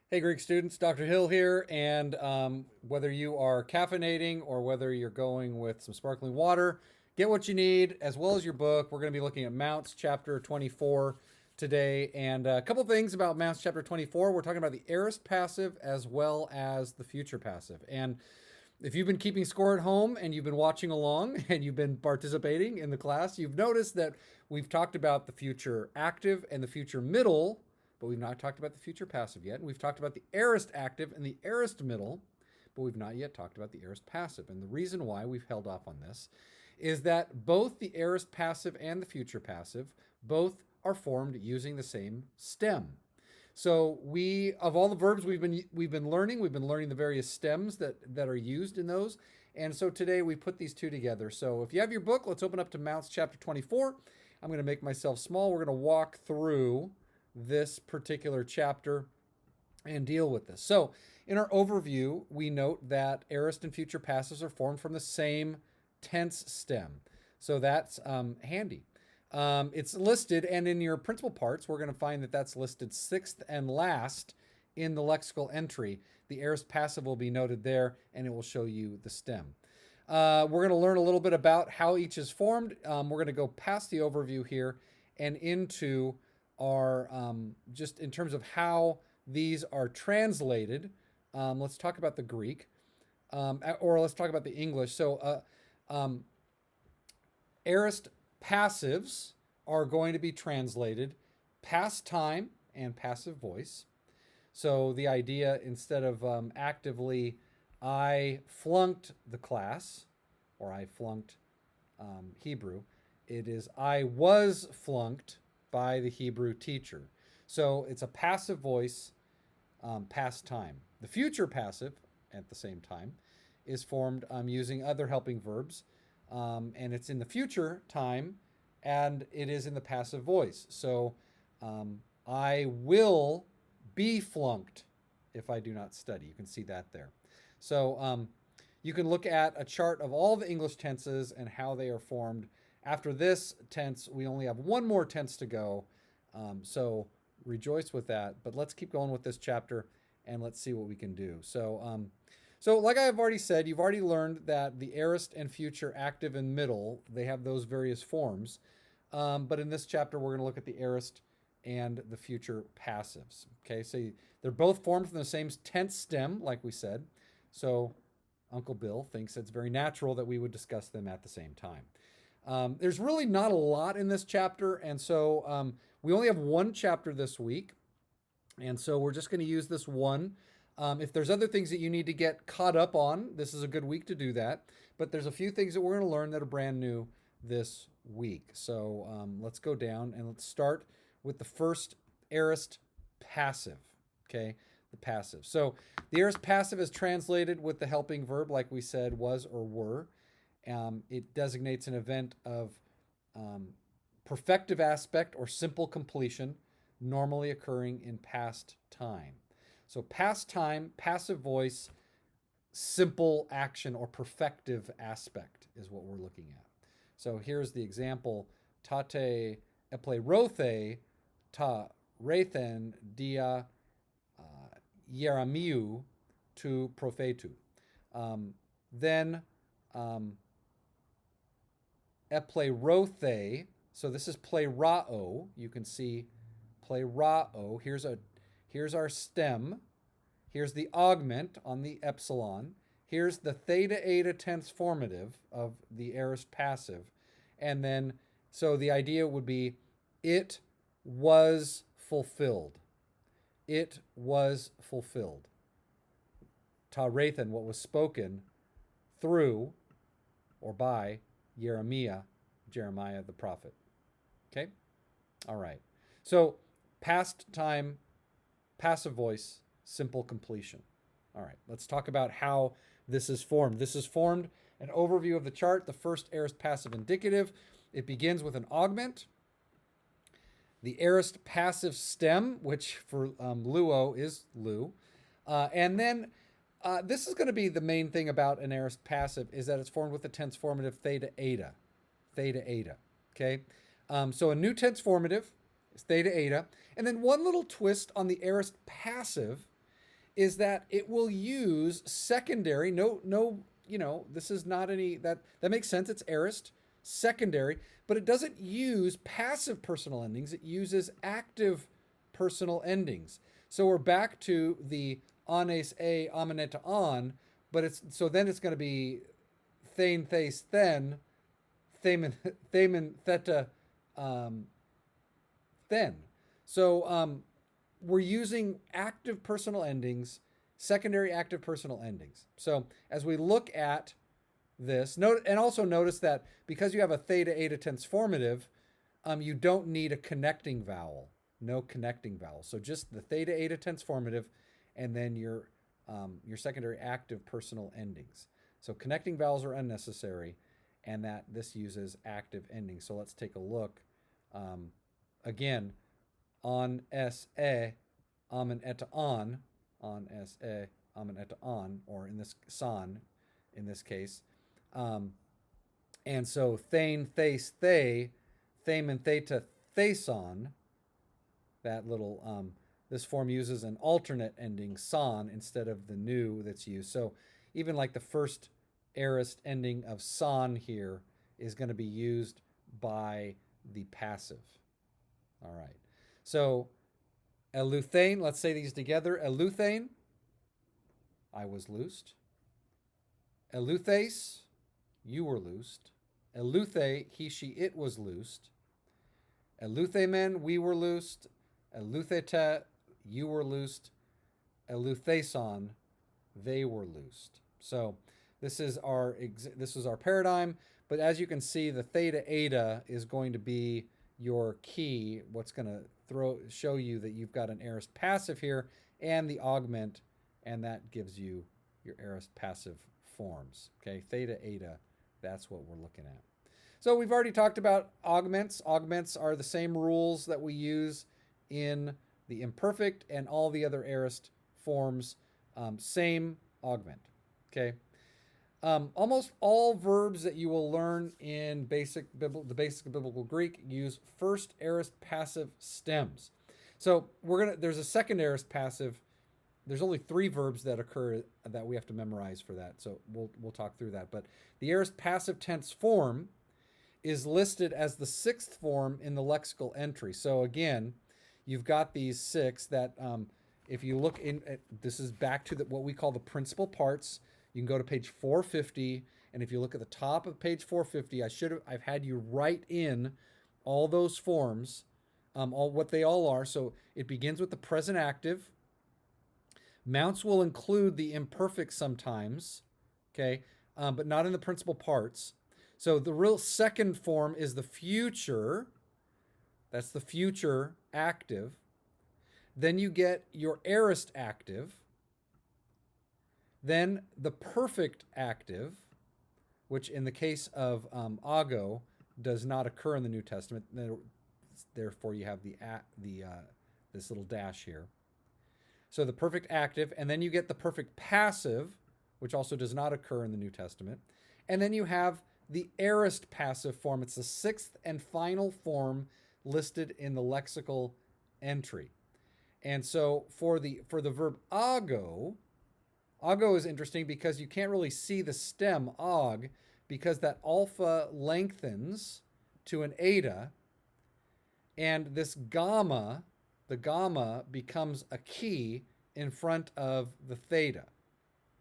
Hey, Greek students, Dr. Hill here. And whether you are caffeinating or whether you're going with some sparkling water, get what you need as well as your book. We're going to be looking at Mounts chapter 24 today. And a couple things about Mounts chapter 24. We're talking about the aorist passive as well as the future passive. And if you've been keeping score at home and you've been watching along and you've been participating in the class, you've noticed that we've talked about the future active and the future middle, but we've not talked about the future passive yet. We've talked about the aorist active and the aorist middle, but we've not yet talked about the aorist passive. And the reason why we've held off on this is that both the aorist passive and the future passive both are formed using the same stem. So we, of all the verbs we've been learning the various stems that are used in those. And so today we put these two together. So if you have your book, let's open up to Mounts chapter 24. I'm going to make myself small. We're going to walk through this particular chapter and deal with this. So in our overview, we note that aorist and future passives are formed from the same tense stem. So that's handy. It's listed, and in your principal parts, we're going to find that that's listed sixth and last in the lexical entry. The aorist passive will be noted there, and it will show you the stem. We're going to learn a little bit about how each is formed. We're going to go past the overview here and into our, just in terms of how these are translated. Let's talk about the Greek, or let's talk about the English. So, aorist passives are going to be translated past time and passive voice. So the idea, instead of actively, I flunked the class or I flunked Hebrew, it is I was flunked by the Hebrew teacher. So it's a passive voice, past time. The future passive, at the same time, is formed using other helping verbs, and it's in the future time, and it is in the passive voice. So I will be flunked if I do not study. You can see that there. So you can look at a chart of all the English tenses and how they are formed. After this tense, we only have one more tense to go. So rejoice with that. But let's keep going with this chapter and let's see what we can do. So like I've already said, you've already learned that the aorist and future active and middle, they have those various forms. But in this chapter, we're going to look at the aorist and the future passives. Okay, so they're both formed from the same tense stem, like we said. So Uncle Bill thinks it's very natural that we would discuss them at the same time. There's really not a lot in this chapter, and so we only have one chapter this week, and so we're just going to use this one. If there's other things that you need to get caught up on, this is a good week to do that. But there's a few things that we're going to learn that are brand new this week. So let's go down and let's start with the first aorist passive. Okay, the passive. So the aorist passive is translated with the helping verb, like we said, was or were. It designates an event of perfective aspect or simple completion, normally occurring in past time. So past time, passive voice, simple action or perfective aspect is what we're looking at. So here's the example: tate eplerothe ta rethen dia Jeremiu to prophetu. Then eplerothe, so this is plerao. You can see plerao. Here's our stem. Here's the augment on the epsilon. Here's the theta eta tense formative of the aorist passive. And then, so the idea would be, it was fulfilled. It was fulfilled. Tarethan, what was spoken through or by Jeremiah the prophet. Okay? All right. So past time, passive voice, simple completion. All right, let's talk about how this is formed. This is formed, an overview of the chart, the first aorist passive indicative. It begins with an augment. The aorist passive stem, which for luo is lu. And then this is going to be the main thing about an aorist passive, is that it's formed with the tense formative theta eta. Theta eta. Okay? So a new tense formative is theta eta. And then one little twist on the aorist passive is that it will use secondary. No, this is not any that makes sense. It's aorist, secondary, but it doesn't use passive personal endings. It uses active personal endings. So we're back to the anes a amineta on, but then it's going to be thane thes then, thamen theta then. So we're using active personal endings, secondary active personal endings. So as we look at this, and also notice that because you have a theta eta tense formative, you don't need a connecting vowel. No connecting vowel. So just the theta eta tense formative, and then your secondary active personal endings. So connecting vowels are unnecessary, and that this uses active endings. So let's take a look. Again, on sa, amen eta on sa, amen eta on, or in this san, in this case. And so thane, thes, they, thamen, theta, theson, that little, this form uses an alternate ending, son, instead of the new that's used. So even like the first aorist ending of son here is going to be used by the passive. All right. So eluthane, let's say these together. Eluthane, I was loosed. Eluthes, you were loosed. Eluthe, he, she, it was loosed. Eluthemen, we were loosed. Elutheta, you were loosed. Elutheson, they were loosed. So this is our paradigm. But as you can see, the theta eta is going to be your key. What's going to show you that you've got an aorist passive here, and the augment, and that gives you your aorist passive forms. Okay, theta eta, that's what we're looking at. So we've already talked about augments. Augments are the same rules that we use in the imperfect and all the other aorist forms. Same augment. Okay. Almost all verbs that you will learn in the basic biblical Greek use first aorist passive stems. So there's a second aorist passive. There's only 3 verbs that occur that we have to memorize for that. So we'll talk through that. But the aorist passive tense form is listed as the 6th form in the lexical entry. So again, you've got these 6 that if you look in, this is back to what we call the principal parts. You can go to page 450, and if you look at the top of page 450, I've had you write in all those forms, all what they all are. So it begins with the present active. Mounts will include the imperfect sometimes, okay, but not in the principal parts. So the real second form is the future. That's the future active. Then you get your aorist active. Then the perfect active, which in the case of ago does not occur in the New Testament. Therefore, you have this little dash here. So the perfect active, and then you get the perfect passive, which also does not occur in the New Testament. And then you have the aorist passive form. It's the 6th and final form listed in the lexical entry. And so for the verb ago is interesting because you can't really see the stem og, because that alpha lengthens to an eta, and this gamma, the gamma becomes a key in front of the theta.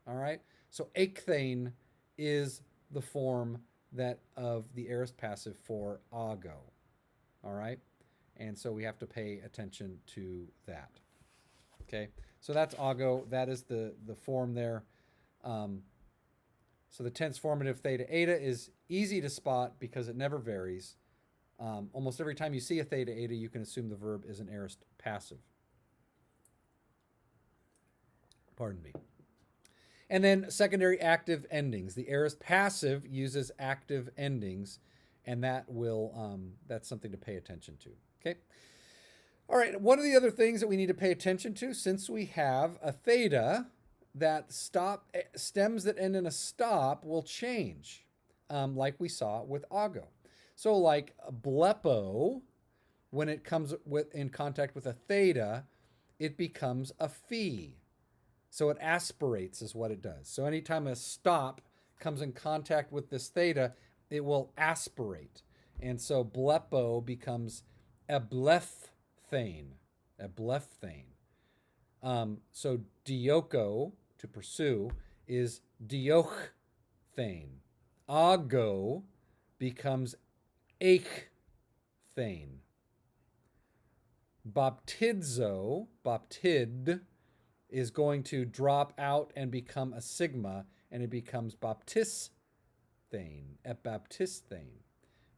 All right? So ekthane is the form that of the aorist passive for ago. All right? And so we have to pay attention to that. Okay? So that's ago. That is the form there. So the tense formative theta eta is easy to spot because it never varies. Almost every time you see a theta eta, you can assume the verb is an aorist passive. Pardon me. And then secondary active endings. The aorist passive uses active endings, and that's something to pay attention to. Okay. All right. One of the other things that we need to pay attention to, since we have a theta, that stems that end in a stop will change, like we saw with ago. So like blepo, when it comes in contact with a theta, it becomes a phi. So it aspirates is what it does. So anytime a stop comes in contact with this theta, it will aspirate. And so blepo becomes eblephthane. Eblephthane. So dioko, to pursue, is diochthane. Ago becomes achthane. Baptizo, baptid, is going to drop out and become a sigma, and it becomes baptisthane, baptisthane.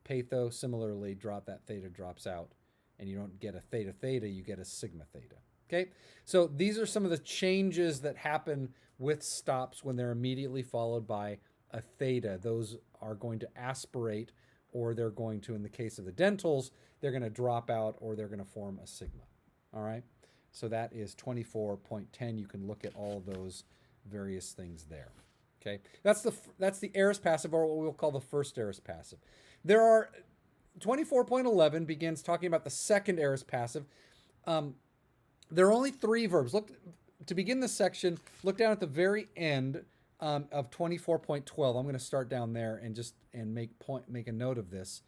Patho, similarly, that theta drops out, and you don't get a theta theta, you get a sigma theta. Okay, so these are some of the changes that happen with stops when they're immediately followed by a theta. Those are going to aspirate, or they're going to, in the case of the dentals, they're going to drop out, or they're going to form a sigma. All right, so that is 24.10. You can look at all of those various things there. Okay, that's the aorist passive, or what we'll call the first aorist passive. There are 24.11 begins talking about the second aorist passive. There are only 3 verbs. Look, to begin this section, look down at the very end of 24.12. I'm going to start down there and make a note of this.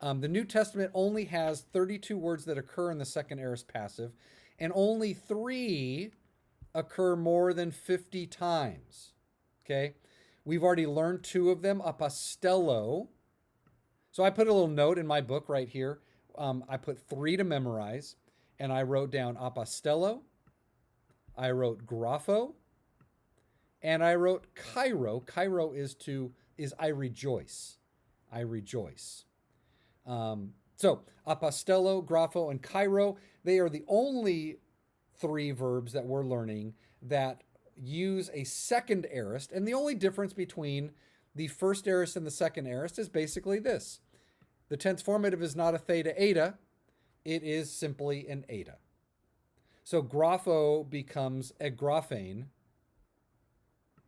The New Testament only has 32 words that occur in the second aorist passive, and only 3 occur more than 50 times. Okay, we've already learned 2 of them. Apostello. So I put a little note in my book right here. I put 3 to memorize, and I wrote down apostello, I wrote grapho, and I wrote Cairo. Cairo is I rejoice. I rejoice. So apostello, grapho, and Cairo, they are the only 3 verbs that we're learning that use a second aorist. And the only difference between the first aorist and the second aorist is basically this. The tense formative is not a theta eta, it is simply an eta. So grapho becomes egraphane,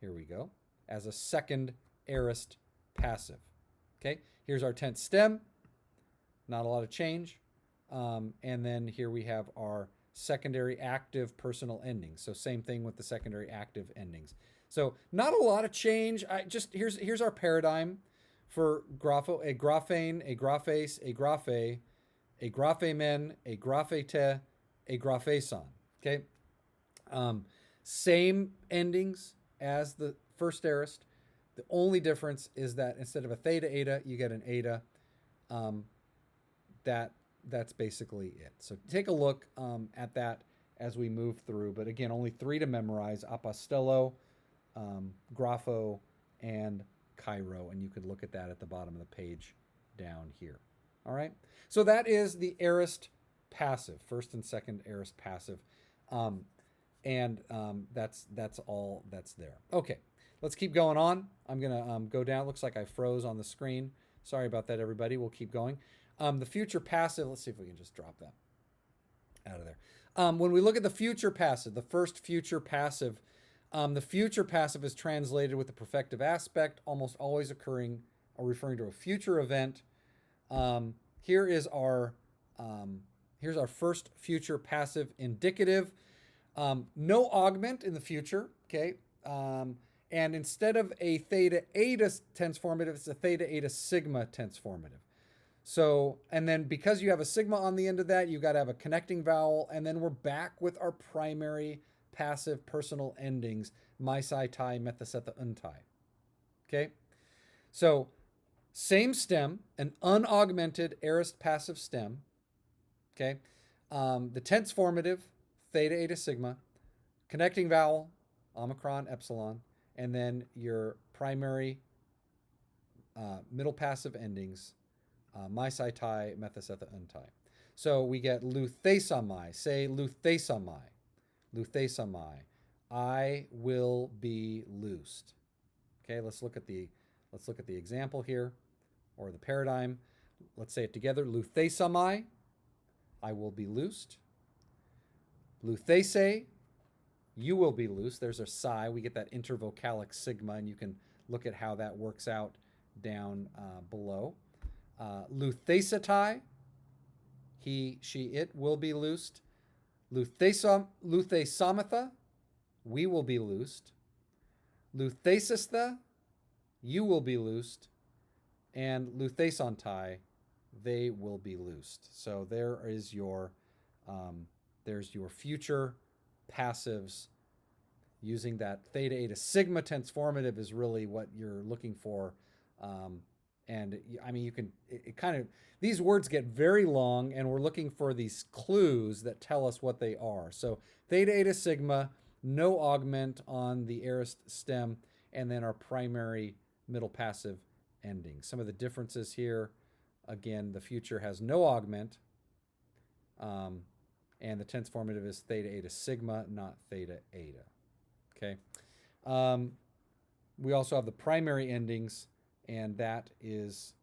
here we go, as a second aorist passive. Okay, here's our tense stem, not a lot of change. And then here we have our secondary active personal endings. So same thing with the secondary active endings. So not a lot of change. Here's our paradigm for grapho: a graphane, a graphase, a graphe, a graphemen, a graphete, a grapheson. Okay, same endings as the first aorist. The only difference is that instead of a theta eta, you get an eta. That's basically it. So take a look at that as we move through. But again, only 3 to memorize: apostello, grapho, and Cairo. And you could look at that at the bottom of the page down here. All right. So that is the aorist passive, first and second aorist passive. That's all that's there. Okay, let's keep going on. I'm going to go down. Looks like I froze on the screen. Sorry about that, everybody. We'll keep going. The future passive, let's see if we can just drop that out of there. When we look at the future passive, the first future passive, the future passive is translated with the perfective aspect, almost always occurring or referring to a future event. Here's our first future passive indicative. No augment in the future, okay? And instead of a theta eta tense formative, it's a theta eta sigma tense formative. So, and then because you have a sigma on the end of that, you got to have a connecting vowel, and then we're back with our primary passive personal endings, mai, sai, tai, methasetha, untai. Okay? So, same stem, an unaugmented aorist passive stem. Okay? The tense formative, theta, eta, sigma, connecting vowel, omicron, epsilon, and then your primary middle passive endings, mai, sai, tai, methasetha, untai. So we get luthesamai. Say luthesamai. Luthesamai. I will be loosed. Okay, let's look at the example here, or the paradigm. Let's say it together. Luthesamai. I will be loosed. Luthese. You will be loosed. There's a psi. We get that intervocalic sigma, and you can look at how that works out down below. Luthesatai, he, she, it will be loosed. Luthesamatha, we will be loosed. Luthesistha, you will be loosed. And luthesontai, they will be loosed. So there's your future passives using that theta eta sigma transformative is really what you're looking for. And I mean, you can, it kind of, these words get very long and we're looking for these clues that tell us what they are. So theta eta sigma, no augment on the aorist stem, and then our primary middle passive ending. Some of the differences here, again, the future has no augment, and the transformative is theta eta sigma, not theta eta. Okay. We also have the primary endings, and that is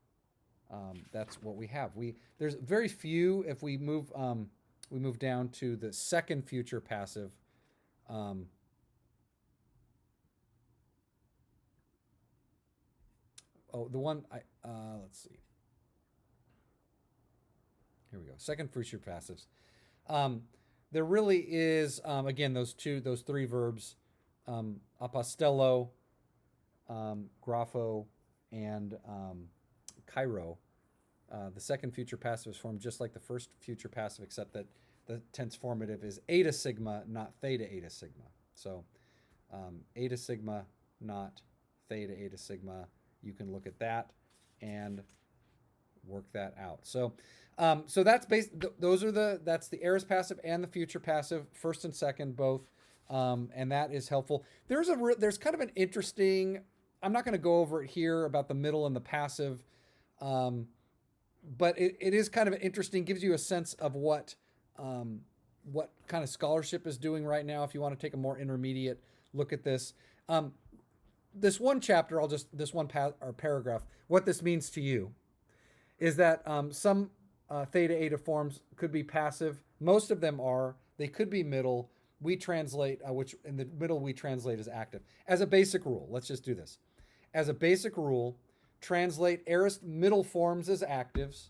that's what we have. There's very few. If we move down to the second future passive. The one let's see. Here we go. Second future passives. There really is again those three verbs, apostello, grapho, and kairo. The second future passive is formed just like the first future passive, except that the tense formative is eta sigma, not theta eta sigma. So eta sigma, not theta eta sigma. You can look at that and work that out. So that's that's the aorist passive and the future passive, first and second both, and that is helpful. There's kind of an interesting. I'm not going to go over it here about the middle and the passive, but it is kind of interesting. Gives you a sense of what kind of scholarship is doing right now. If you want to take a more intermediate look at this. This one chapter, paragraph, what this means to you is that some theta eta forms could be passive. Most of them are. They could be middle. We translate, which in the middle we translate as active. As a basic rule, let's just do this. As a basic rule, translate aorist middle forms as actives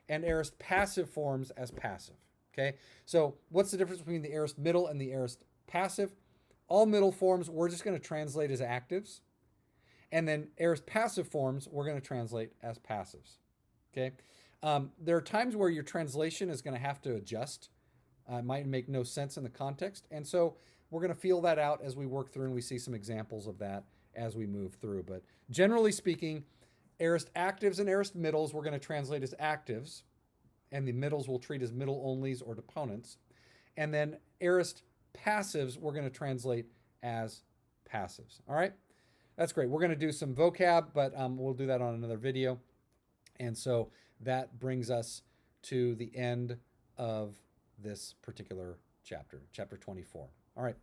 and aorist passive forms as passive. Okay, so what's the difference between the aorist middle and the aorist passive? All middle forms we're just going to translate as actives. And then aorist passive forms, we're going to translate as passives. Okay. There are times where your translation is going to have to adjust. It might make no sense in the context. And so we're going to feel that out as we work through, and we see some examples of that as we move through. But generally speaking, aorist actives and aorist middles, we're going to translate as actives, and the middles we'll treat as middle onlys or deponents. And then aorist passives, we're going to translate as passives. All right. That's great. We're going to do some vocab, but we'll do that on another video. And so that brings us to the end of this particular chapter, chapter 24. All right.